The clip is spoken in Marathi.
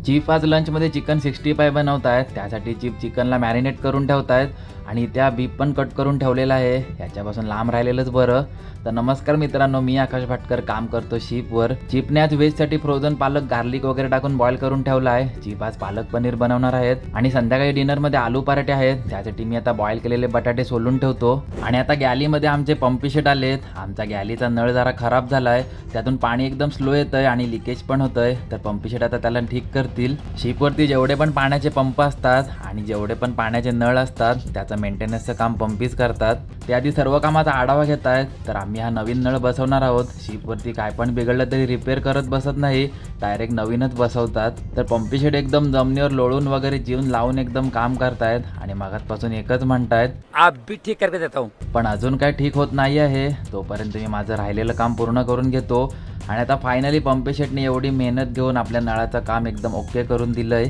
चीफ आज लंचमध्ये चिकन 65 बनवत आहेत. त्यासाठी चीफ चिकनला मॅरिनेट करून ठेवत आहेत आणि त्या बीफ पण कट करून ठेवलेला आहे. याच्यापासून लांब राहिलेलंच बरं. तर नमस्कार मित्रांनो, मी आकाश भाटकर, काम करतो चीफवर. चीफने आज व्हेजसाठी फ्रोझन पालक गार्लिक वगैरे टाकून बॉईल करून ठेवला आहे. चीफ आज पालक पनीर बनवणार आहेत आणि संध्याकाळी डिनरमध्ये आलू पराठे आहेत. त्यासाठी मी आता बॉईल केलेले बटाटे सोलून ठेवतो. आणि आता गॅलीमध्ये आमचे पंपी शेट आलेत. आमचा गॅलीचा नळ जरा खराब झालाय, त्यातून पाणी एकदम स्लो येतंय आणि लिकेज पण होतंय. तर पंपी शेट आता त्याला ठीक करतील. शिपवरती जेवढे पण पाण्याचे पंप असतात आणि जेवढे पण पाण्याचे नळ असतात त्याचं मेंटेनन्सचं काम पंपीच करतात. ते आधी सर्व कामाचा आढावा घेत आहेत. तर आम्ही हा नवीन नळ बसवणार आहोत. शिपवरती काय पण बिघडलं तरी रिपेअर करत बसत नाही, डायरेक्ट नवीनच बसवतात. तर पंपी शेट एकदम जमिनीवर लोळून वगैरे जीवन लावून एकदम काम करतायत आणि मागासपासून एकच म्हणतायत, आप भी ठीक करके देता हूँ. पण अजून काय ठीक होत नाही आहे. तोपर्यंत मी माझं राहिलेलं काम पूर्ण करून घेतो. आणि आता फायनली पंपी शेटने एवढी मेहनत घेऊन आपल्या नळाचं काम एकदम ओके करून दिलंय.